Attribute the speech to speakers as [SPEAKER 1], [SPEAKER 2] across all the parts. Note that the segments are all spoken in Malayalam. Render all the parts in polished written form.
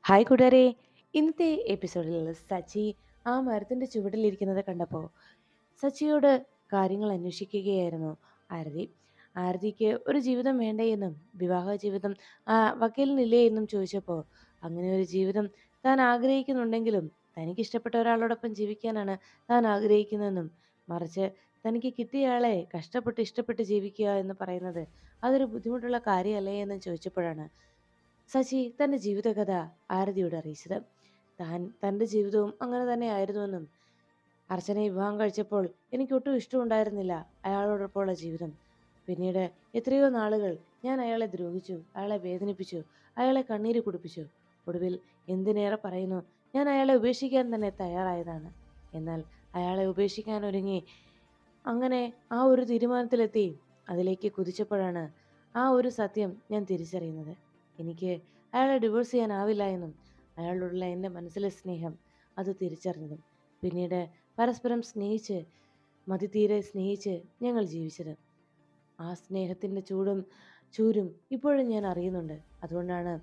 [SPEAKER 1] ഹായ് കൂട്ടുകാരെ, ഇന്നത്തെ എപ്പിസോഡിൽ സച്ചി ആ മരത്തിൻ്റെ ചുവട്ടിലിരിക്കുന്നത് കണ്ടപ്പോൾ സച്ചിയോട് കാര്യങ്ങൾ അന്വേഷിക്കുകയായിരുന്നു ആരതി. ആരതിക്ക് ഒരു ജീവിതം വേണ്ടേ എന്നും വിവാഹ ജീവിതം വക്കീലിനില്ലേ എന്നും ചോദിച്ചപ്പോൾ അങ്ങനെ ഒരു ജീവിതം താൻ ആഗ്രഹിക്കുന്നുണ്ടെങ്കിലും തനിക്കിഷ്ടപ്പെട്ട ഒരാളോടൊപ്പം ജീവിക്കാനാണ് താൻ ആഗ്രഹിക്കുന്നതെന്നും മറിച്ച് തനിക്ക് കിട്ടിയ ആളെ കഷ്ടപ്പെട്ട് ഇഷ്ടപ്പെട്ട് ജീവിക്കുക എന്ന് പറയുന്നത് അതൊരു ബുദ്ധിമുട്ടുള്ള കാര്യമല്ലേ എന്ന് ചോദിച്ചപ്പോഴാണ് ശശി തന്റെ ജീവിതകഥ ആരതിയോട് അറിയിച്ചത്. താൻ തന്റെ ജീവിതവും അങ്ങനെ തന്നെ ആയിരുന്നുവെന്നും അർച്ചനയെ വിവാഹം കഴിച്ചപ്പോൾ എനിക്കൊട്ടും ഇഷ്ടമുണ്ടായിരുന്നില്ല അയാളോടൊപ്പമുള്ള ജീവിതം. പിന്നീട് എത്രയോ നാളുകൾ ഞാൻ അയാളെ ദ്രോഹിച്ചു, അയാളെ വേദനിപ്പിച്ചു, അയാളെ കണ്ണീര് കുടിപ്പിച്ചു. ഒടുവിൽ എന്തിനേറെ പറയുന്നു, ഞാൻ അയാളെ ഉപേക്ഷിക്കാൻ തന്നെ തയ്യാറായതാണ്. എന്നാൽ അയാളെ ഉപേക്ഷിക്കാൻ ഒരുങ്ങി അങ്ങനെ ആ ഒരു തീരുമാനത്തിലെത്തി അതിലേക്ക് കുതിച്ചപ്പോഴാണ് ആ ഒരു സത്യം ഞാൻ തിരിച്ചറിയുന്നത്. എനിക്ക് അയാളെ ഡിവോഴ്സ് ചെയ്യാനാവില്ല എന്നും അയാളോടുള്ള എൻ്റെ മനസ്സിലെ സ്നേഹം അത് തിരിച്ചറിഞ്ഞതും പിന്നീട് പരസ്പരം സ്നേഹിച്ച് മതിതീരെ സ്നേഹിച്ച് ഞങ്ങൾ ജീവിച്ചത്. ആ സ്നേഹത്തിൻ്റെ ചൂരും ഇപ്പോഴും ഞാൻ അറിയുന്നുണ്ട്. അതുകൊണ്ടാണ്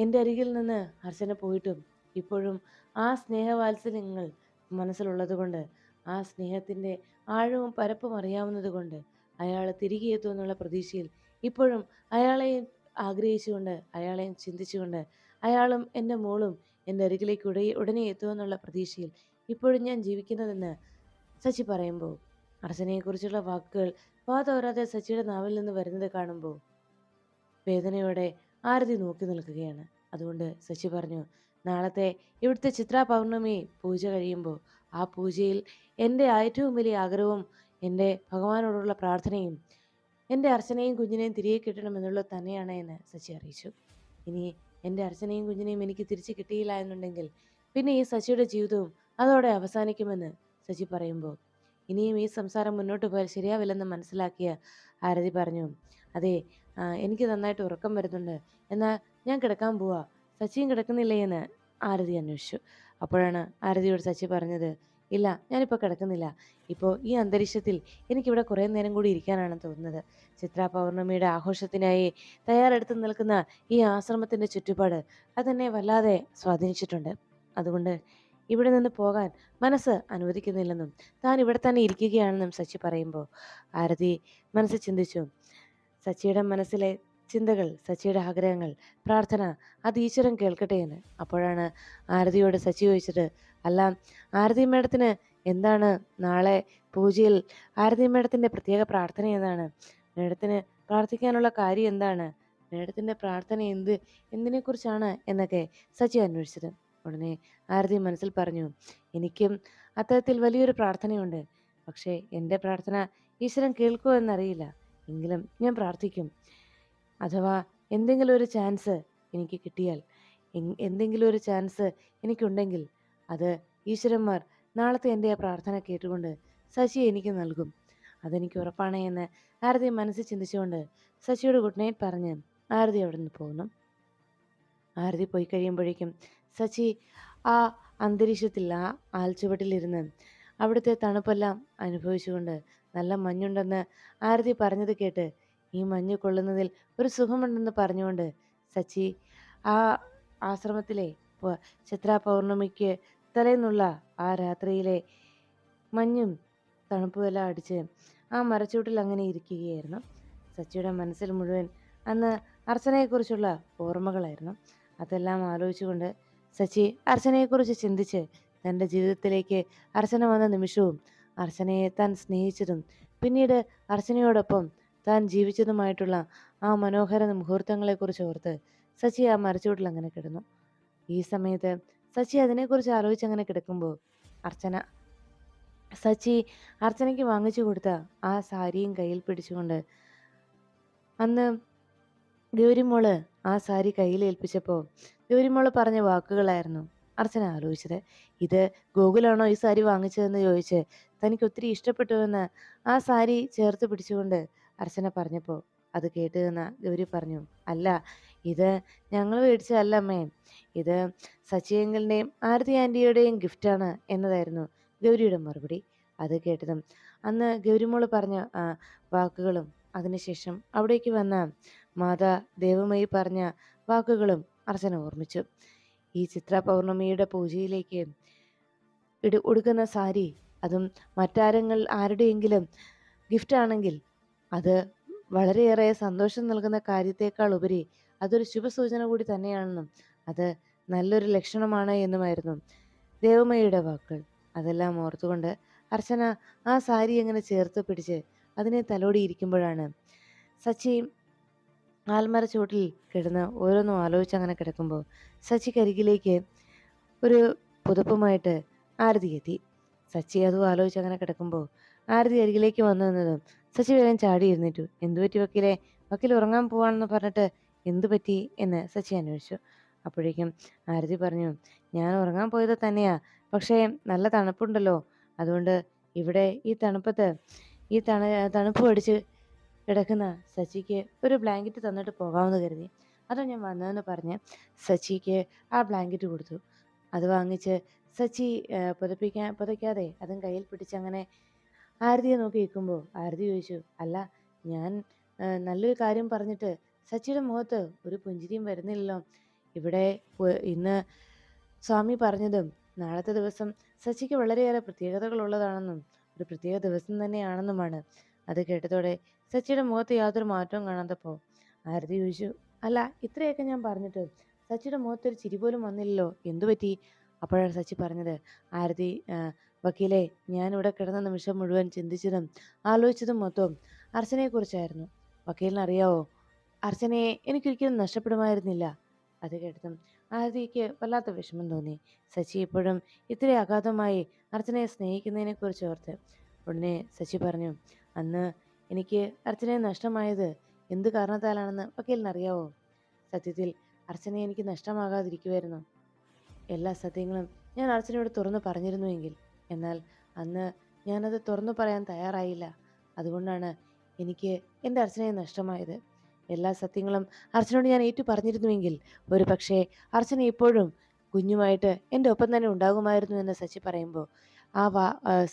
[SPEAKER 1] എൻ്റെ അരികിൽ നിന്ന് അർച്ചന പോയിട്ടും ഇപ്പോഴും ആ സ്നേഹവാത്സല്യങ്ങൾ മനസ്സിലുള്ളത് കൊണ്ട്, ആ സ്നേഹത്തിൻ്റെ ആഴവും പരപ്പും അറിയാവുന്നത് കൊണ്ട് അയാൾ തിരികെ എത്തുമെന്നുള്ള പ്രതീക്ഷയിൽ ഇപ്പോഴും അയാളെയും ആഗ്രഹിച്ചുകൊണ്ട്, അയാളെയും ചിന്തിച്ചുകൊണ്ട്, അയാളും എൻ്റെ മോളും എൻ്റെ അരികിലേക്ക് ഉടനെ എത്തുമെന്നുള്ള പ്രതീക്ഷയിൽ ഇപ്പോഴും ഞാൻ ജീവിക്കുന്നതെന്ന് സച്ചി പറയുമ്പോൾ അർച്ചനയെക്കുറിച്ചുള്ള വാക്കുകൾ വാതോരാതെ സച്ചിയുടെ നാവിൽ നിന്ന് വരുന്നത് കാണുമ്പോൾ വേദനയോടെ ആരതി നോക്കി നിൽക്കുകയാണ്. അതുകൊണ്ട് ശശി പറഞ്ഞു, നാളത്തെ ഇവിടുത്തെ ചിത്രാ പൗർണമി പൂജ കഴിയുമ്പോൾ ആ പൂജയിൽ എൻ്റെ ഏറ്റവും വലിയ ആഗ്രഹവും എൻ്റെ ഭഗവാനോടുള്ള പ്രാർത്ഥനയും എൻ്റെ അർച്ചനയും കുഞ്ഞിനെയും തിരികെ കിട്ടണമെന്നുള്ളത് തന്നെയാണ് എന്ന് ശശി അറിയിച്ചു. ഇനി എൻ്റെ അർച്ചനയും കുഞ്ഞിനെയും എനിക്ക് തിരിച്ചു കിട്ടിയില്ല എന്നുണ്ടെങ്കിൽ പിന്നെ ഈ ശശിയുടെ ജീവിതവും അതോടെ അവസാനിക്കുമെന്ന് ശശി പറയുമ്പോൾ ഇനിയും ഈ സംസാരം മുന്നോട്ട് പോയാൽ ശരിയാവില്ലെന്ന് മനസ്സിലാക്കിയ ആരതി പറഞ്ഞു, അതെ, എനിക്ക് നന്നായിട്ട് ഉറക്കം വരുന്നുണ്ട്, എന്നാൽ ഞാൻ കിടക്കാൻ പോവാ, സച്ചിയും കിടക്കുന്നില്ലേ എന്ന് ആരതി അന്വേഷിച്ചു. അപ്പോഴാണ് ആരതിയോട് സച്ചി പറഞ്ഞത്, ഇല്ല, ഞാനിപ്പോൾ കിടക്കുന്നില്ല. ഇപ്പോൾ ഈ അന്തരീക്ഷത്തിൽ എനിക്കിവിടെ കുറേ നേരം കൂടി ഇരിക്കാനാണ് തോന്നുന്നത്. ചിത്രാ പൗർണമിയുടെ ആഘോഷത്തിനായി തയ്യാറെടുത്ത് നിൽക്കുന്ന ഈ ആശ്രമത്തിൻ്റെ ചുറ്റുപാട് അതെന്നെ വല്ലാതെ സ്വാധീനിച്ചിട്ടുണ്ട്. അതുകൊണ്ട് ഇവിടെ നിന്ന് പോകാൻ മനസ്സ് അനുവദിക്കുന്നില്ലെന്നും താൻ ഇവിടെ തന്നെ ഇരിക്കുകയാണെന്നും സച്ചി പറയുമ്പോൾ ആരതി മനസ്സിൽ ചിന്തിച്ചു, സച്ചിയുടെ മനസ്സിലെ ചിന്തകൾ, സച്ചിയുടെ ആഗ്രഹങ്ങൾ, പ്രാർത്ഥന അത് ഈശ്വരൻ കേൾക്കട്ടെ എന്ന്. അപ്പോഴാണ് ആരതിയോട് സച്ചി ചോദിച്ചത്, അല്ല, ആരതി മേഡത്തിന് എന്താണ് നാളെ പൂജയിൽ ആരതി മേഡത്തിൻ്റെ പ്രത്യേക പ്രാർത്ഥന എന്താണ്? മേഡത്തിന് പ്രാർത്ഥിക്കാനുള്ള കാര്യം എന്താണ്? മേഡത്തിൻ്റെ പ്രാർത്ഥന എന്തിനെക്കുറിച്ചാണ് എന്നൊക്കെ സച്ചി അന്വേഷിച്ചത്. ഉടനെ ആരതി മനസ്സിൽ പറഞ്ഞു, എനിക്കും അത്തരത്തിൽ വലിയൊരു പ്രാർത്ഥനയുണ്ട്. പക്ഷേ എൻ്റെ പ്രാർത്ഥന ഈശ്വരൻ കേൾക്കുമോ എന്നറിയില്ല. എങ്കിലും ഞാൻ പ്രാർത്ഥിക്കും. അഥവാ എന്തെങ്കിലും ഒരു ചാൻസ് എനിക്ക് കിട്ടിയാൽ, എന്തെങ്കിലും ഒരു ചാൻസ് എനിക്കുണ്ടെങ്കിൽ അത് ഈശ്വരന്മാർ നാളത്തെ എൻ്റെ ആ പ്രാർത്ഥന കേട്ടുകൊണ്ട് ശശി എനിക്ക് നൽകും. അതെനിക്ക് ഉറപ്പാണ് എന്ന് ആരതി മനസ്സിൽ ചിന്തിച്ചുകൊണ്ട് ശശിയോട് ഗുഡ് നൈറ്റ് പറഞ്ഞ് ആരതി അവിടെ നിന്ന് പോകുന്നു. ആരതി പോയി കഴിയുമ്പോഴേക്കും സച്ചി ആ അന്തരീക്ഷത്തിൽ, ആ ആൽച്ചുവട്ടിലിരുന്ന് അവിടുത്തെ തണുപ്പെല്ലാം അനുഭവിച്ചുകൊണ്ട്, നല്ല മഞ്ഞുണ്ടെന്ന് ആരതി പറഞ്ഞത് കേട്ട് ഈ മഞ്ഞ് കൊള്ളുന്നതിൽ ഒരു സുഖമുണ്ടെന്ന് പറഞ്ഞുകൊണ്ട് സച്ചി ആ ആശ്രമത്തിലെ ചിത്രാ പൗർണമിക്ക് തലേന്നുള്ള ആ രാത്രിയിലെ മഞ്ഞും തണുപ്പുമെല്ലാം അടിച്ച് ആ മരച്ചൂട്ടിൽ അങ്ങനെ ഇരിക്കുകയായിരുന്നു. സച്ചിയുടെ മനസ്സിൽ മുഴുവൻ അന്ന് അർച്ചനയെക്കുറിച്ചുള്ള ഓർമ്മകളായിരുന്നു. അതെല്ലാം ആലോചിച്ചുകൊണ്ട് സച്ചി അർച്ചനയെക്കുറിച്ച് ചിന്തിച്ച് തൻ്റെ ജീവിതത്തിലേക്ക് അർച്ചന വന്ന നിമിഷവും അർച്ചനയെ താൻ സ്നേഹിച്ചതും പിന്നീട് അർച്ചനയോടൊപ്പം താൻ ജീവിച്ചതുമായിട്ടുള്ള ആ മനോഹര മുഹൂർത്തങ്ങളെക്കുറിച്ച് ഓർത്ത് സച്ചി ആ മരച്ചുവട്ടിൽ അങ്ങനെ കിടന്നു. ഈ സമയത്ത് സച്ചി അതിനെക്കുറിച്ച് ആലോചിച്ച് അങ്ങനെ കിടക്കുമ്പോൾ സച്ചി അർച്ചനയ്ക്ക് വാങ്ങിച്ചു കൊടുത്ത ആ സാരിയും കയ്യിൽ പിടിച്ചുകൊണ്ട് അന്ന് ഗൗരിമോള് ആ സാരി കയ്യിൽ ഏൽപ്പിച്ചപ്പോൾ ഗൗരിമോള് പറഞ്ഞ വാക്കുകളായിരുന്നു അർച്ചന ആലോചിച്ചത്. ഇത് ഗോകുലാണോ ഈ സാരി വാങ്ങിച്ചതെന്ന് ചോദിച്ച് തനിക്ക് ഒത്തിരി ഇഷ്ടപ്പെട്ടുവെന്ന് ആ സാരി ചേർത്ത് പിടിച്ചുകൊണ്ട് അർച്ചന പറഞ്ഞപ്പോൾ അത് കേട്ട് നിന്ന ഗൗരി പറഞ്ഞു, അല്ല, ഇത് ഞങ്ങൾ മേടിച്ചതല്ല അമ്മേ, ഇത് സച്ചിയങ്കലിൻ്റെയും ആരതി ആൻറ്റിയുടെയും ഗിഫ്റ്റാണ് എന്നതായിരുന്നു ഗൗരിയുടെ മറുപടി. അത് കേട്ടതും അന്ന് ഗൗരിമോള് പറഞ്ഞ ആ വാക്കുകളും അതിനുശേഷം അവിടേക്ക് വന്ന മാതാ ദേവമയി പറഞ്ഞ വാക്കുകളും അർച്ചന ഓർമ്മിച്ചു. ഈ ചിത്ര പൗർണമിയുടെ പൂജയിലേക്ക് ഉടുക്കുന്ന സാരി, അതും ആരുടെയെങ്കിലും ഗിഫ്റ്റ് ആണെങ്കിൽ അത് വളരെയേറെ സന്തോഷം നൽകുന്ന കാര്യത്തേക്കാൾ ഉപരി അതൊരു ശുഭസൂചന കൂടി തന്നെയാണെന്നും അത് നല്ലൊരു ലക്ഷണമാണ് എന്നുമായിരുന്നു ദേവമയുടെ വാക്കുകൾ. അതെല്ലാം ഓർത്തുകൊണ്ട് അർച്ചന ആ സാരി എങ്ങനെ ചേർത്ത് പിടിച്ച് അതിനെ തലോടിയിരിക്കുമ്പോഴാണ് സച്ചി ആൽമര ചുവട്ടിൽ കിടന്ന് ഓരോന്നും ആലോചിച്ച് അങ്ങനെ കിടക്കുമ്പോൾ സച്ചിക്കരികിലേക്ക് ഒരു പുതപ്പുമായിട്ട് ആരതി എത്തി. സച്ചി അതും ആലോചിച്ച് അങ്ങനെ കിടക്കുമ്പോൾ ആരതി അരികിലേക്ക് വന്നു നിന്നതും സച്ചി വേഗം ചാടി എഴുന്നേറ്റു. എന്തു പറ്റി വക്കീലെ? വക്കീൽ ഉറങ്ങാൻ പോവാണെന്ന് പറഞ്ഞിട്ട് എന്തു പറ്റി എന്ന് സച്ചി അന്വേഷിച്ചു. അപ്പോഴേക്കും ആരതി പറഞ്ഞു, ഞാൻ ഉറങ്ങാൻ പോയത് തന്നെയാ, പക്ഷേ നല്ല തണുപ്പുണ്ടല്ലോ, അതുകൊണ്ട് ഇവിടെ ഈ തണുപ്പത്ത് ഈ തണുപ്പ് പഠിച്ച് കിടക്കുന്ന സച്ചിക്ക് ഒരു ബ്ലാങ്കറ്റ് തന്നിട്ട് പോകാമെന്ന് കരുതി. അതാ ഞാൻ വന്നതെന്ന് പറഞ്ഞ് സച്ചിക്ക് ആ ബ്ലാങ്കറ്റ് കൊടുത്തു. അത് വാങ്ങിച്ച് സച്ചി പുതയ്ക്കാതെ അതും കയ്യിൽ പിടിച്ചങ്ങനെ ആരതിയെ നോക്കി നിൽക്കുമ്പോൾ ആരതി ചോദിച്ചു, അല്ല, ഞാൻ നല്ലൊരു കാര്യം പറഞ്ഞിട്ട് സച്ചിയുടെ മുഖത്ത് ഒരു പുഞ്ചിരിയും വരുന്നില്ലല്ലോ. ഇവിടെ ഇന്ന് സ്വാമി പറഞ്ഞതും നാളത്തെ ദിവസം സച്ചിക്ക് വളരെയേറെ പ്രത്യേകതകളുള്ളതാണെന്നും ഒരു പ്രത്യേക ദിവസം തന്നെയാണെന്നുമാണ്. അത് കേട്ടതോടെ സച്ചിയുടെ മുഖത്ത് യാതൊരു മാറ്റവും കാണാത്തപ്പോൾ ആരതി ചോദിച്ചു, അല്ല, ഇത്രയൊക്കെ ഞാൻ പറഞ്ഞിട്ട് സച്ചിയുടെ മുഖത്തൊരു ചിരി പോലും വന്നില്ലല്ലോ, എന്തു പറ്റി? അപ്പോഴാണ് സച്ചി പറഞ്ഞത്, ആരതി, വക്കീലെ, ഞാനിവിടെ കിടന്ന നിമിഷം മുഴുവൻ ചിന്തിച്ചതും ആലോചിച്ചതും മൊത്തവും അർച്ചനയെക്കുറിച്ചായിരുന്നു. വക്കീലിന് അറിയാവോ, അർച്ചനയെ എനിക്കൊരിക്കലും നഷ്ടപ്പെടുമായിരുന്നില്ല. അത് കേട്ടതും ആരതിക്ക് വല്ലാത്ത വിഷമം തോന്നി. സച്ചി ഇപ്പോഴും ഇത്ര അഗാധമായി അർച്ചനയെ സ്നേഹിക്കുന്നതിനെ കുറിച്ച് ഓർത്ത്. ഉടനെ സച്ചി പറഞ്ഞു, അന്ന് എനിക്ക് അർച്ചനയെ നഷ്ടമായത് എന്ത് കാരണത്താലാണെന്ന് വക്കീലിന് അറിയാവോ? സത്യത്തിൽ അർച്ചനയെ എനിക്ക് നഷ്ടമാകാതിരിക്കുമായിരുന്നു. എല്ലാ സത്യങ്ങളും ഞാൻ അർച്ചനയോട് തുറന്നു പറഞ്ഞിരുന്നുവെങ്കിൽ. എന്നാൽ അന്ന് ഞാനത് തുറന്നു പറയാൻ തയ്യാറായില്ല. അതുകൊണ്ടാണ് എനിക്ക് എൻ്റെ അർച്ചനയെ നഷ്ടമായത്. എല്ലാ സത്യങ്ങളും അർച്ചനയോട് ഞാൻ ഏറ്റു പറഞ്ഞിരുന്നുവെങ്കിൽ ഒരു പക്ഷേ അർച്ചന ഇപ്പോഴും കുഞ്ഞുമായിട്ട് എൻ്റെ ഒപ്പം തന്നെ ഉണ്ടാകുമായിരുന്നു എന്ന് സച്ചി പറയുമ്പോൾ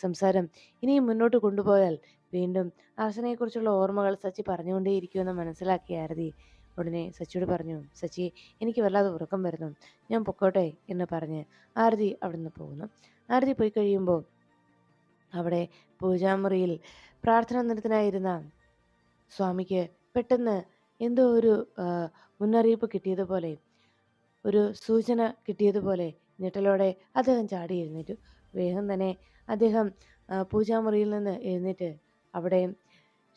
[SPEAKER 1] സംസാരം ഇനിയും മുന്നോട്ട് കൊണ്ടുപോയാൽ വീണ്ടും അർച്ചനയെക്കുറിച്ചുള്ള ഓർമ്മകൾ സച്ചി പറഞ്ഞുകൊണ്ടേയിരിക്കുമെന്ന് മനസ്സിലാക്കിയ ആരതി ഉടനെ സച്ചിയോട് പറഞ്ഞു, സച്ചി, എനിക്ക് വല്ലാതെ ഉറക്കം വരുന്നു, ഞാൻ പൊക്കോട്ടെ എന്ന് പറഞ്ഞ് ആരതി അവിടെ നിന്ന് പോകുന്നു. ആരതി പോയി കഴിയുമ്പോൾ അവിടെ പൂജാമുറിയിൽ പ്രാർത്ഥന നിരതനായിരുന്ന സ്വാമിക്ക് പെട്ടെന്ന് എന്തോ ഒരു മുന്നറിയിപ്പ് കിട്ടിയതുപോലെ, ഒരു സൂചന കിട്ടിയതുപോലെ ഞെട്ടലോടെ അദ്ദേഹം ചാടി എഴുന്നേറ്റു. വേഗം തന്നെ അദ്ദേഹം പൂജാമുറിയിൽ നിന്ന് എഴുന്നേറ്റ് അവിടെ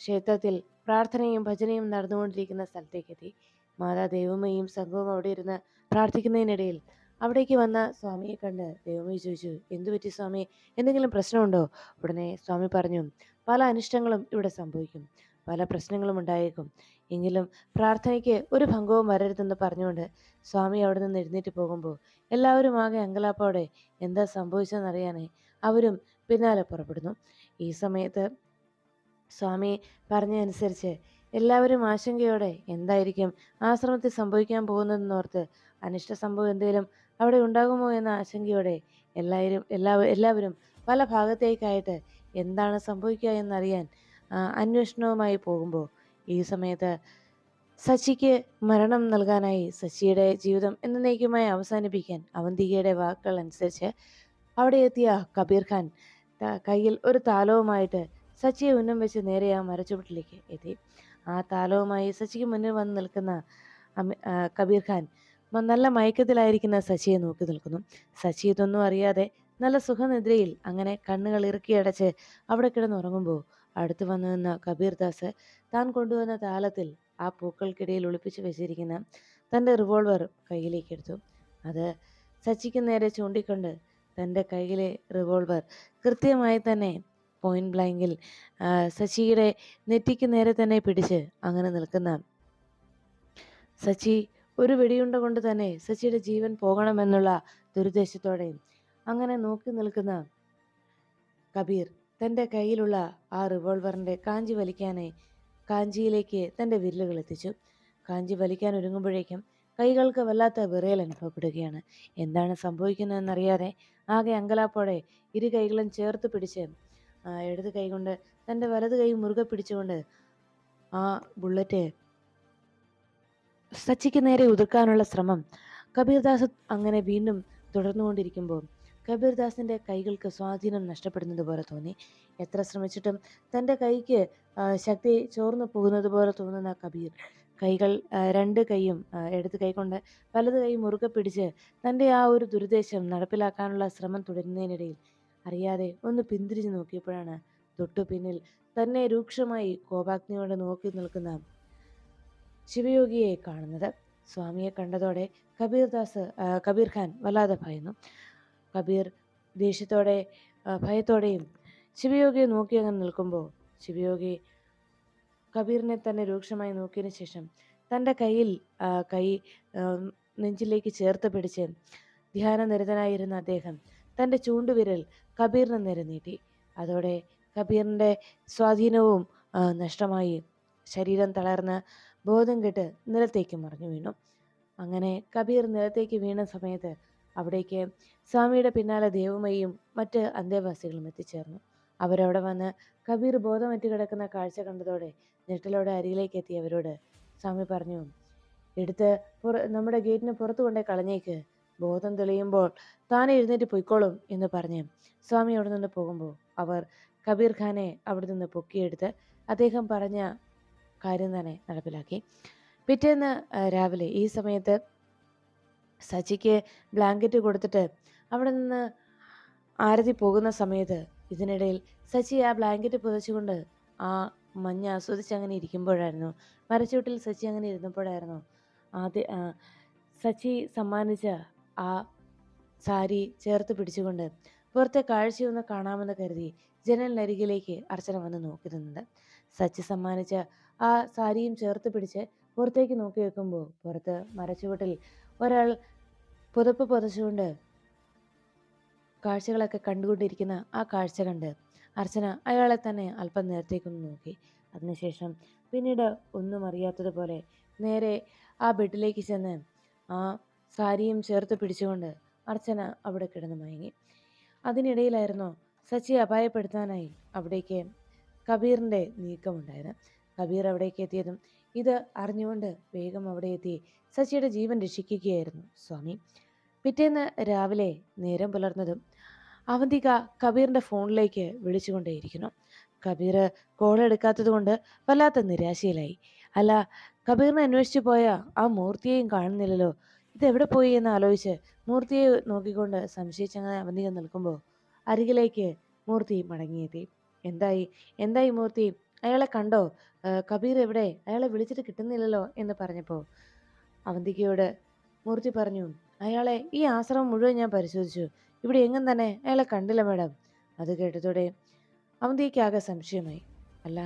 [SPEAKER 1] ക്ഷേത്രത്തിൽ പ്രാർത്ഥനയും ഭജനയും നടന്നുകൊണ്ടിരിക്കുന്ന സ്ഥലത്തേക്കെത്തി. മാതാ ദേവമ്മയും സംഘവും അവിടെ ഇരുന്ന് പ്രാർത്ഥിക്കുന്നതിനിടയിൽ അവിടേക്ക് വന്ന സ്വാമിയെ കണ്ട് ദേവമ്മ ചോദിച്ചു, എന്തു പറ്റി സ്വാമി, എന്തെങ്കിലും പ്രശ്നമുണ്ടോ? ഉടനെ സ്വാമി പറഞ്ഞു, പല അനിഷ്ടങ്ങളും ഇവിടെ സംഭവിക്കും, പല പ്രശ്നങ്ങളും ഉണ്ടായേക്കും, എങ്കിലും പ്രാർത്ഥനയ്ക്ക് ഒരു ഭംഗവും വരരുതെന്ന് പറഞ്ഞുകൊണ്ട് സ്വാമി അവിടെ നിന്ന് എഴുന്നേറ്റ് പോകുമ്പോൾ എല്ലാവരും ആകെ അങ്കലാപ്പോടെ എന്താ സംഭവിച്ചതെന്നറിയാനായി അവരും പിന്നാലെ പുറപ്പെടുന്നു. ഈ സമയത്ത് സ്വാമി പറഞ്ഞതനുസരിച്ച് എല്ലാവരും ആശങ്കയോടെ എന്തായിരിക്കും ആശ്രമത്തിൽ സംഭവിക്കാൻ പോകുന്നതെന്നോർത്ത് അനിഷ്ട സംഭവം എന്തെങ്കിലും അവിടെ ഉണ്ടാകുമോ എന്ന ആശങ്കയോടെ എല്ലാവരും പല ഭാഗത്തേക്കായിട്ട് എന്താണ് സംഭവിക്കുക എന്നറിയാൻ അന്വേഷണവുമായി പോകുമ്പോൾ ഈ സമയത്ത് സച്ചിക്ക് മരണം നൽകാനായി, സച്ചിയുടെ ജീവിതം എന്നേക്കുമായി അവസാനിപ്പിക്കാൻ അവന്തികയുടെ വാക്കുകൾ അനുസരിച്ച് അവിടെ എത്തിയ കബീർ ഖാൻ കയ്യിൽ ഒരു താലവുമായിട്ട് സച്ചിയെ ഉന്നം വെച്ച് നേരെ ആ മരച്ചുവട്ടിലേക്ക് എത്തി. ആ താലവുമായി സച്ചിക്ക് മുന്നിൽ വന്ന് നിൽക്കുന്ന കബീർ ഖാൻ നല്ല മയക്കത്തിലായിരിക്കുന്ന സച്ചിയെ നോക്കി നിൽക്കുന്നു. സച്ചി ഇതൊന്നും അറിയാതെ നല്ല സുഖനിദ്രയിൽ അങ്ങനെ കണ്ണുകൾ ഇറുക്കിയടച്ച് അവിടെ കിടന്നുറങ്ങുമ്പോൾ അടുത്ത് വന്നു നിന്ന കബീർ ദാസ് താൻ കൊണ്ടുവന്ന താലത്തിൽ ആ പൂക്കൾക്കിടയിൽ ഒളിപ്പിച്ചു വെച്ചിരിക്കുന്ന തൻ്റെ റിവോൾവർ കയ്യിലേക്ക് എടുത്തു. അത് സച്ചിക്ക് നേരെ ചൂണ്ടിക്കൊണ്ട് തൻ്റെ കയ്യിലെ റിവോൾവർ കൃത്യമായി തന്നെ പോയിന്റ് ബ്ലാങ്കിൽ സച്ചിയുടെ നെറ്റിക്ക് നേരെ തന്നെ പിടിച്ച് അങ്ങനെ നിൽക്കുന്ന സച്ചി ഒരു വെടിയുണ്ട കൊണ്ട് തന്നെ സച്ചിയുടെ ജീവൻ പോകണമെന്നുള്ള ദുരുദ്ദേശത്തോടെ അങ്ങനെ നോക്കി നിൽക്കുന്ന കബീർ തൻ്റെ കയ്യിലുള്ള ആ റിവോൾവറിൻ്റെ കാഞ്ചി വലിക്കാനായി കാഞ്ചിയിലേക്ക് തൻ്റെ വിരലുകൾ എത്തിച്ചു. കാഞ്ചി വലിക്കാൻ ഒരുങ്ങുമ്പോഴേക്കും കൈകൾക്ക് വല്ലാത്ത വിറയൽ അനുഭവപ്പെടുകയാണ്. എന്താണ് സംഭവിക്കുന്നതെന്നറിയാതെ ആകെ അങ്കലാപ്പോടെ ഇരു കൈകളും ചേർത്ത് പിടിച്ച് ഇടത് കൈ കൊണ്ട് തൻ്റെ വലത് കൈ മുറുകെ പിടിച്ചുകൊണ്ട് ആ ബുള്ളറ്റ് സച്ചിക്ക് നേരെ ഉതിർക്കാനുള്ള ശ്രമം കബീർദാസ് അങ്ങനെ വീണ്ടും തുടർന്നുകൊണ്ടിരിക്കുമ്പോൾ കബീർദാസിന്റെ കൈകൾക്ക് സ്വാധീനം നഷ്ടപ്പെടുന്നത് പോലെ തോന്നി. എത്ര ശ്രമിച്ചിട്ടും തൻ്റെ കൈക്ക് ശക്തി ചോർന്നു പോകുന്നത് പോലെ തോന്നുന്ന കബീർ കൈകൾ രണ്ട് കൈയും ഇടത് കൈ കൊണ്ട് വലത് കൈ മുറുകെ പിടിച്ച് തൻ്റെ ആ ഒരു ദുരുദ്ദേശം നടപ്പിലാക്കാനുള്ള ശ്രമം തുടരുന്നതിനിടയിൽ അറിയാതെ ഒന്ന് പിന്തിരിഞ്ഞു നോക്കിയപ്പോഴാണ് തൊട്ടു പിന്നിൽ തന്നെ രൂക്ഷമായി കോപാഗ്നിയോടെ നോക്കി നിൽക്കുന്ന ശിവയോഗിയെ കാണുന്നത്. സ്വാമിയെ കണ്ടതോടെ കബീർ ഖാൻ വല്ലാതെ ഭയന്നു. കബീർ ദേഷ്യത്തോടെ ഭയത്തോടെയും ശിവയോഗിയെ നോക്കി അങ്ങനെ നിൽക്കുമ്പോൾ ശിവയോഗി കബീറിനെ തന്നെ രൂക്ഷമായി നോക്കിയതിനു ശേഷം തൻ്റെ കൈ നെഞ്ചിലേക്ക് ചേർത്ത് പിടിച്ച് ധ്യാനനിരതനായിരുന്ന അദ്ദേഹം തൻ്റെ ചൂണ്ടുവിരൽ കബീറിന് നേരെ നീട്ടി. അതോടെ കബീറിൻ്റെ സ്വാധീനവും നഷ്ടമായി ശരീരം തളർന്ന് ബോധം കെട്ട് നിലത്തേക്ക് മറിഞ്ഞു വീണു. അങ്ങനെ കബീർ നിലത്തേക്ക് വീണ സമയത്ത് അവിടേക്ക് സ്വാമിയുടെ പിന്നാലെ ദേവുമയും മറ്റ് അന്തേവാസികളും എത്തിച്ചേർന്നു. അവരവിടെ വന്ന് കബീർ ബോധമറ്റ് കിടക്കുന്ന കാഴ്ച കണ്ടതോടെ ഞെട്ടലോടെ അരികിലേക്ക് എത്തിയവരോട് സ്വാമി പറഞ്ഞു, എടുത്ത് നമ്മുടെ ഗേറ്റിന് പുറത്തു കൊണ്ടേ കളഞ്ഞേക്ക്, ബോധം തെളിയുമ്പോൾ താനെ എഴുന്നേറ്റ് പൊയ്ക്കോളും എന്ന് പറഞ്ഞ് സ്വാമി അവിടെ നിന്ന് പോകുമ്പോൾ അവർ കബീർ ഖാനെ അവിടെ നിന്ന് പൊക്കിയെടുത്ത് അദ്ദേഹം പറഞ്ഞ കാര്യം തന്നെ നടപ്പിലാക്കി. പിറ്റേന്ന് രാവിലെ ഈ സമയത്ത് സച്ചിക്ക് ബ്ലാങ്കറ്റ് കൊടുത്തിട്ട് അവിടെ നിന്ന് ആരതി പോകുന്ന സമയത്ത് ഇതിനിടയിൽ സച്ചി ആ ബ്ലാങ്കറ്റ് പുതച്ചുകൊണ്ട് ആ മഞ്ഞ് ആസ്വദിച്ച് അങ്ങനെ ഇരിക്കുമ്പോഴായിരുന്നു, മരച്ചുവട്ടിൽ സച്ചി അങ്ങനെ ഇരുന്നപ്പോഴായിരുന്നു സച്ചി സമ്മാനിച്ച ആ സാരി ചേർത്ത് പിടിച്ചുകൊണ്ട് പുറത്തെ കാഴ്ചയൊന്ന് കാണാമെന്ന് കരുതി ജനലിനരികിലേക്ക് അർച്ചന വന്ന് നോക്കി നിന്നത്. സച്ചി സമ്മാനിച്ച ആ സാരിയും ചേർത്ത് പിടിച്ച് പുറത്തേക്ക് നോക്കി വെക്കുമ്പോൾ പുറത്ത് മരച്ചുവട്ടിൽ ഒരാൾ പുതപ്പ് പുതച്ചുകൊണ്ട് കാഴ്ചകളൊക്കെ കണ്ടുകൊണ്ടിരിക്കുന്ന ആ കാഴ്ച കണ്ട് അർച്ചന അയാളെ തന്നെ അല്പം നേരത്തേക്കൊന്ന് നോക്കി. അതിനുശേഷം പിന്നീട് ഒന്നും അറിയാത്തതുപോലെ നേരെ ആ ബെഡിലേക്ക് ചെന്ന് ആ സാരിയും ചേർത്ത് പിടിച്ചുകൊണ്ട് അർച്ചന അവിടെ കിടന്ന് മയങ്ങി. അതിനിടയിലായിരുന്നു സച്ചി അപായപ്പെടുത്താനായി അവിടേക്ക് കബീറിൻ്റെ നീക്കമുണ്ടായത്. കബീർ അവിടേക്ക് എത്തിയതും ഇത് അറിഞ്ഞുകൊണ്ട് വേഗം അവിടെ എത്തി സച്ചിയുടെ ജീവൻ രക്ഷിക്കുകയായിരുന്നു സ്വാമി. പിറ്റേന്ന് രാവിലെ നേരം പുലർന്നതും അവന്തിക കബീറിൻ്റെ ഫോണിലേക്ക് വിളിച്ചുകൊണ്ടേയിരിക്കുന്നു. കബീർ കോൾ എടുക്കാത്തത് കൊണ്ട് വല്ലാത്ത നിരാശയിലായി. അല്ല, കബീറിനെ അന്വേഷിച്ചു പോയ ആ മൂർത്തിയെയും കാണുന്നില്ലല്ലോ, ഇതെവിടെ പോയി എന്ന് ആലോചിച്ച് മൂർത്തിയെ നോക്കിക്കൊണ്ട് സംശയിച്ചങ്ങനെ അവന്തിക നിൽക്കുമ്പോൾ അരികിലേക്ക് മൂർത്തി മടങ്ങിയെത്തി. എന്തായി മൂർത്തി, അയാളെ കണ്ടോ? കബീർ എവിടെ? അയാളെ വിളിച്ചിട്ട് കിട്ടുന്നില്ലല്ലോ എന്ന് പറഞ്ഞപ്പോൾ അവന്തികയോട് മൂർത്തി പറഞ്ഞു, അയാളെ ഈ ആശ്രമം മുഴുവൻ ഞാൻ പരിശോധിച്ചു, ഇവിടെ എങ്ങും തന്നെ അയാളെ കണ്ടില്ല മാഡം. അത് കേട്ടതോടെ അവന്തികയ്ക്കാകെ സംശയമായി. അല്ല,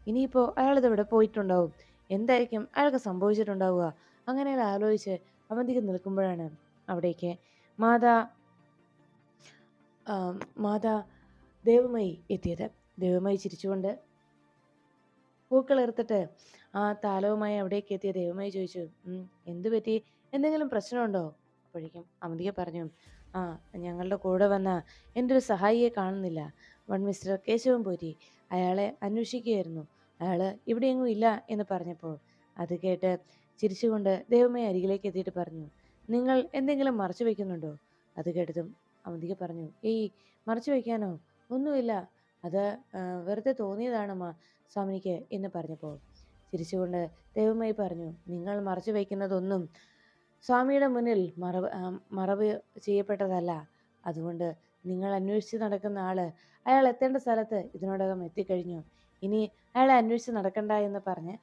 [SPEAKER 1] ഇനിയിപ്പോൾ അയാളിതെവിടെ പോയിട്ടുണ്ടാവും? എന്തായിരിക്കും അയാൾക്ക് സംഭവിച്ചിട്ടുണ്ടാവുക? അങ്ങനെ ആലോചിച്ച് അവന്തിക നിൽക്കുമ്പോഴാണ് അവിടേക്ക് മാതാ ദേവമയി എത്തിയത്. ദേവമയി ചിരിച്ചുകൊണ്ട് പൂക്കളെടുത്തിട്ട് ആ താലവുമായി അവിടേക്ക് എത്തിയ ദേവമയി ചോദിച്ചു, എന്തു പറ്റി? എന്തെങ്കിലും പ്രശ്നമുണ്ടോ? അപ്പോഴേക്കും അവന്തിക പറഞ്ഞു, ഞങ്ങളുടെ കൂടെ വന്ന എൻ്റെ ഒരു സഹായിയെ കാണുന്നില്ല, മിസ്റ്റർ കേശവൻ പോറ്റി. അയാളെ അന്വേഷിക്കുകയായിരുന്നു. അയാൾ ഇവിടെയെങ്ങും ഇല്ല എന്ന് പറഞ്ഞപ്പോൾ അത് കേട്ട് ചിരിച്ചുകൊണ്ട് ദേവമയി അരികിലേക്ക് എത്തിയിട്ട് പറഞ്ഞു, നിങ്ങൾ എന്തെങ്കിലും മറച്ചു വയ്ക്കുന്നുണ്ടോ? അത് കേട്ടതും അവന്തിക പറഞ്ഞു, മറച്ചു വയ്ക്കാനോ? ഒന്നുമില്ല, അത് വെറുതെ തോന്നിയതാണ് സ്വാമിക്ക് എന്ന് പറഞ്ഞപ്പോൾ ചിരിച്ചുകൊണ്ട് ദേവമയി പറഞ്ഞു, നിങ്ങൾ മറച്ചു വയ്ക്കുന്നതൊന്നും സ്വാമിയുടെ മുന്നിൽ മറവ് ചെയ്യപ്പെട്ടതല്ല. അതുകൊണ്ട് നിങ്ങൾ അന്വേഷിച്ച് നടക്കുന്ന ആള് അയാൾ എത്തേണ്ട സ്ഥലത്ത് ഇതിനോടകം എത്തിക്കഴിഞ്ഞു. ഇനി അയാളെ അന്വേഷിച്ച് നടക്കണ്ട എന്ന് പറഞ്ഞ്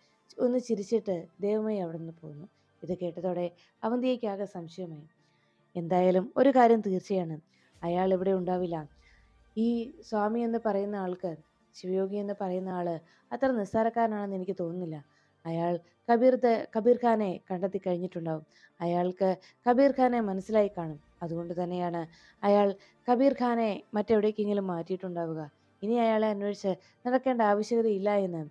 [SPEAKER 1] ഒന്ന് ചിരിച്ചിട്ട് ദേവമയി അവിടെ നിന്ന് പോന്നു. ഇത് കേട്ടതോടെ അവന്തികയ്ക്കാകെ സംശയമായി. എന്തായാലും ഒരു കാര്യം തീർച്ചയാണ്, അയാൾ ഇവിടെ ഉണ്ടാവില്ല. ഈ സ്വാമി എന്ന് പറയുന്ന ആൾക്ക്, ശിവയോഗി എന്ന് പറയുന്ന ആള് അത്ര നിസ്സാരക്കാരനാണെന്ന് എനിക്ക് തോന്നുന്നില്ല. അയാൾ കബീർ ഖാനെ കണ്ടെത്തി കഴിഞ്ഞിട്ടുണ്ടാവും. അയാൾക്ക് കബീർ ഖാനെ മനസ്സിലായി കാണും. അതുകൊണ്ട് തന്നെയാണ് അയാൾ കബീർ ഖാനെ മറ്റെവിടേക്കെങ്കിലും മാറ്റിയിട്ടുണ്ടാവുക. ഇനി അയാളെ അന്വേഷിച്ച് നടക്കേണ്ട ആവശ്യകതയില്ല എന്ന്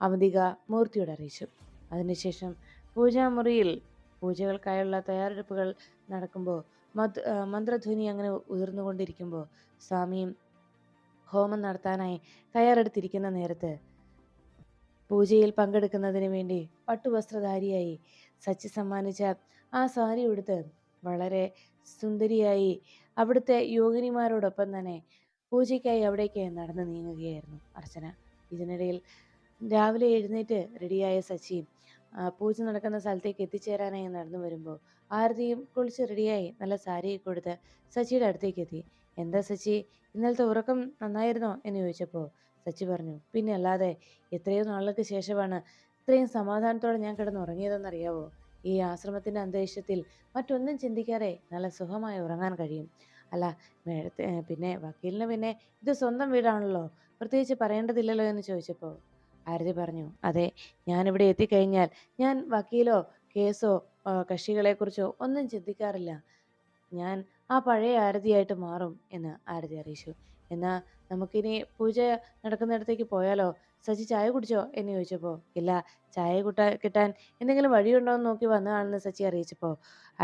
[SPEAKER 1] അവന്തിക മൂർത്തിയോട് അറിയിച്ചു. അതിനുശേഷം പൂജാമുറിയിൽ പൂജകൾക്കായുള്ള തയ്യാറെടുപ്പുകൾ നടക്കുമ്പോൾ മന്ത്രധ്വനി അങ്ങനെ ഉയർന്നുകൊണ്ടിരിക്കുമ്പോൾ സ്വാമിയും ഹോമം നടത്താനായി തയ്യാറെടുത്തിരിക്കുന്ന നേരത്ത് പൂജയിൽ പങ്കെടുക്കുന്നതിന് വേണ്ടി പട്ടുവസ്ത്രധാരിയായി സച്ചി സമ്മാനിച്ച ആ സാരി ഉടുത്ത് വളരെ സുന്ദരിയായി അവിടുത്തെ യോഗിനിമാരോടൊപ്പം തന്നെ പൂജയ്ക്കായി അവിടേക്ക് നടന്നു നീങ്ങുകയായിരുന്നു അർച്ചന. ഇതിനിടയിൽ രാവിലെ എഴുന്നേറ്റ് റെഡിയായ സച്ചി പൂജ നടക്കുന്ന സ്ഥലത്തേക്ക് എത്തിച്ചേരാനായി നടന്നു വരുമ്പോൾ ആരതിയും കുളിച്ച് റെഡിയായി നല്ല സാരിയൊക്കെ കൊടുത്ത് സച്ചിയുടെ അടുത്തേക്ക് എത്തി. എന്താ സച്ചി, ഇന്നലത്തെ ഉറക്കം നന്നായിരുന്നോ എന്ന് ചോദിച്ചപ്പോൾ സച്ചി പറഞ്ഞു, പിന്നെ അല്ലാതെ എത്രയോ നാളുകൾക്ക് ശേഷമാണ് ഇത്രയും സമാധാനത്തോടെ ഞാൻ കിടന്നുറങ്ങിയതെന്നറിയാവോ. ഈ ആശ്രമത്തിന്റെ അന്തരീക്ഷത്തിൽ മറ്റൊന്നും ചിന്തിക്കാതെ നല്ല സുഖമായി ഉറങ്ങാൻ കഴിയും. അല്ല പിന്നെ വക്കീലിന് പിന്നെ ഇത് സ്വന്തം വീടാണല്ലോ, പ്രത്യേകിച്ച് പറയേണ്ടതില്ലല്ലോ എന്ന് ചോദിച്ചപ്പോൾ ആരതി പറഞ്ഞു, അതെ, ഞാനിവിടെ എത്തിക്കഴിഞ്ഞാൽ ഞാൻ വക്കീലോ കേസോ കക്ഷികളെക്കുറിച്ചോ ഒന്നും ചിന്തിക്കാറില്ല. ഞാൻ ആ പഴയ ആരതിയായിട്ട് മാറും എന്ന് ആരതി അറിയിച്ചു. എന്നാ നമുക്കിനി പൂജ നടക്കുന്നിടത്തേക്ക് പോയാലോ? സച്ചി ചായ കുടിച്ചോ എന്ന് ചോദിച്ചപ്പോൾ ഇല്ല, ചായ കിട്ടാൻ എന്തെങ്കിലും വഴിയുണ്ടോ എന്ന് നോക്കി വന്നതാണെന്ന് സച്ചി അറിയിച്ചപ്പോൾ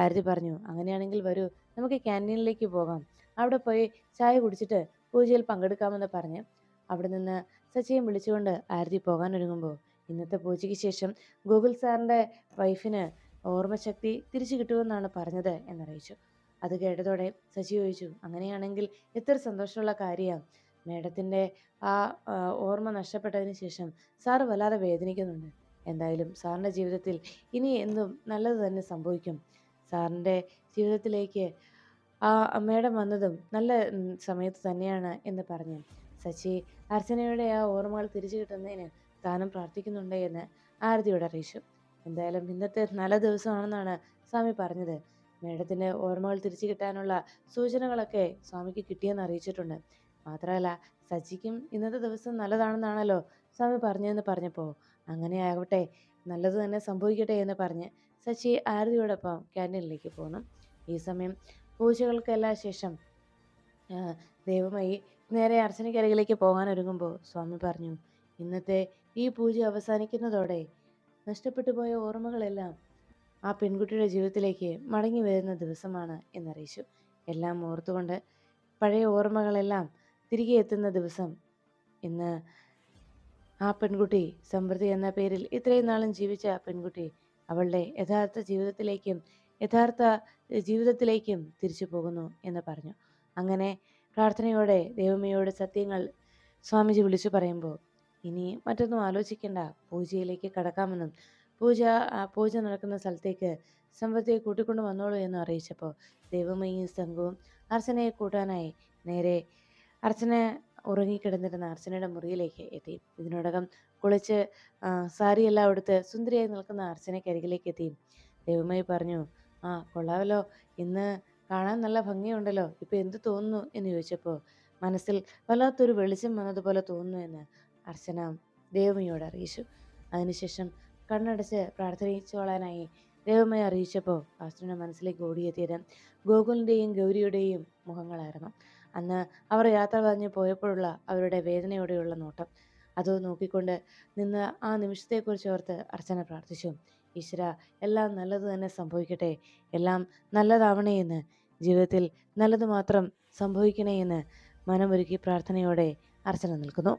[SPEAKER 1] ആരതി പറഞ്ഞു, അങ്ങനെയാണെങ്കിൽ വരൂ, നമുക്ക് ക്യാൻറ്റീനിലേക്ക് പോകാം, അവിടെ പോയി ചായ കുടിച്ചിട്ട് പൂജയിൽ പങ്കെടുക്കാമെന്ന് പറഞ്ഞ് അവിടെ നിന്ന് സച്ചിയെ വിളിച്ചുകൊണ്ട് ആരതി പോകാൻ ഒരുങ്ങുമ്പോൾ ഇന്നത്തെ പൂജയ്ക്ക് ശേഷം ഗൂഗിൾ സാറിൻ്റെ വൈഫിന് ഓർമ്മശക്തി തിരിച്ചു കിട്ടുമെന്നാണ് പറഞ്ഞത് എന്നറിയിച്ചു. അത് കേട്ടതോടെ സച്ചി ചോദിച്ചു, അങ്ങനെയാണെങ്കിൽ എത്ര സന്തോഷമുള്ള കാര്യമാണ്. മേഡത്തിൻ്റെ ആ ഓർമ്മ നഷ്ടപ്പെട്ടതിന് ശേഷം സാറ് വല്ലാതെ വേദനിക്കുന്നുണ്ട്. എന്തായാലും സാറിൻ്റെ ജീവിതത്തിൽ ഇനി എന്തും നല്ലത് തന്നെ സംഭവിക്കും. സാറിൻ്റെ ജീവിതത്തിലേക്ക് ആ മേഡം വന്നതും നല്ല സമയത്ത് തന്നെയാണ് എന്ന് പറഞ്ഞു സച്ചി അർച്ചനയുടെ ആ ഓർമ്മകൾ തിരിച്ചു കിട്ടുന്നതിന് താനും പ്രാർത്ഥിക്കുന്നുണ്ട് എന്ന് ആരതിയോട് അറിയിച്ചു. എന്തായാലും ഇന്നത്തെ നല്ല ദിവസമാണെന്നാണ് സ്വാമി പറഞ്ഞത്. മേഡത്തിൻ്റെ ഓർമ്മകൾ തിരിച്ചു കിട്ടാനുള്ള സൂചനകളൊക്കെ സ്വാമിക്ക് കിട്ടിയെന്ന് അറിയിച്ചിട്ടുണ്ട്. മാത്രമല്ല സച്ചിക്കും ഇന്നത്തെ ദിവസം നല്ലതാണെന്നാണല്ലോ സ്വാമി പറഞ്ഞതെന്ന് പറഞ്ഞപ്പോൾ അങ്ങനെ ആകട്ടെ, നല്ലത് തന്നെ സംഭവിക്കട്ടെ എന്ന് പറഞ്ഞ് സച്ചി ആരതിയോടൊപ്പം ക്യാൻറ്റീനിലേക്ക് പോന്നു. ഈ സമയം പൂജകൾക്കെല്ലാം ശേഷം ദൈവമയി നേരെ അർച്ചനയ്ക്കരികിലേക്ക് പോകാൻ ഒരുങ്ങുമ്പോൾ സ്വാമി പറഞ്ഞു, ഇന്നത്തെ ഈ പൂജ അവസാനിക്കുന്നതോടെ നഷ്ടപ്പെട്ടു പോയ ഓർമ്മകളെല്ലാം ആ പെൺകുട്ടിയുടെ ജീവിതത്തിലേക്ക് മടങ്ങി വരുന്ന ദിവസമാണ് എന്നറിയിച്ചു. എല്ലാം ഓർത്തുകൊണ്ട് പഴയ ഓർമ്മകളെല്ലാം തിരികെ എത്തുന്ന ദിവസം ഇന്ന്. ആ പെൺകുട്ടി സമൃദ്ധി എന്ന പേരിൽ ഇത്രയും നാളും ജീവിച്ച ആ പെൺകുട്ടി അവളുടെ യഥാർത്ഥ ജീവിതത്തിലേക്കും തിരിച്ചു പോകുന്നു എന്ന് പറഞ്ഞു. അങ്ങനെ പ്രാർത്ഥനയോടെ ദൈവമയോട് സത്യങ്ങൾ സ്വാമിജി വിളിച്ചു പറയുമ്പോൾ ഇനി മറ്റൊന്നും ആലോചിക്കേണ്ട, പൂജയിലേക്ക് കടക്കാമെന്നും പൂജ നടക്കുന്ന സ്ഥലത്തേക്ക് സമ്പത്തിയെ കൂട്ടിക്കൊണ്ട് വന്നോളൂ എന്ന് അറിയിച്ചപ്പോൾ ദൈവമയും സംഘവും അർച്ചനയെ കൂട്ടാനായി നേരെ അർച്ചന ഉറങ്ങിക്കിടന്നിരുന്ന അർച്ചനയുടെ മുറിയിലേക്ക് എത്തി. ഇതിനോടകം കുളിച്ച് സാരിയെല്ലാം എടുത്ത് സുന്ദരിയായി നിൽക്കുന്ന അർച്ചനയ്ക്കരികിലേക്ക് എത്തി. ദൈവമയി പറഞ്ഞു, ആ കൊള്ളാമല്ലോ, ഇന്ന് കാണാൻ നല്ല ഭംഗിയുണ്ടല്ലോ, ഇപ്പം എന്ത് തോന്നുന്നു എന്ന് ചോദിച്ചപ്പോൾ മനസ്സിൽ വല്ലാത്തൊരു വെളിച്ചം വന്നതുപോലെ തോന്നുന്നു എന്ന് അർച്ചന ദൈവമയോട് അറിയിച്ചു. അതിനുശേഷം കണ്ണടച്ച് പ്രാർത്ഥിച്ചോളാനായി ദൈവമയെ അറിയിച്ചപ്പോൾ അർച്ചനയുടെ മനസ്സിലേക്ക് ഓടിയെത്തിയത് ഗോകുലിൻ്റെയും ഗൗരിയുടെയും മുഖങ്ങളായിരുന്നു. അന്ന് അവർ യാത്ര പറഞ്ഞ് പോയപ്പോഴുള്ള അവരുടെ വേദനയോടെയുള്ള നോട്ടം, അത് നോക്കിക്കൊണ്ട് നിന്ന് ആ നിമിഷത്തെക്കുറിച്ച് ഓർത്ത് അർച്ചന പ്രാർത്ഥിച്ചു. ഈശ്വര, എല്ലാം നല്ലത് തന്നെ സംഭവിക്കട്ടെ, എല്ലാം നല്ലതാവണേ എന്ന്, ജീവിതത്തിൽ നല്ലത് മാത്രം സംഭവിക്കണേ എന്ന് മനമൊരുക്കി പ്രാർത്ഥനയോടെ അർച്ചന നിൽക്കുന്നു.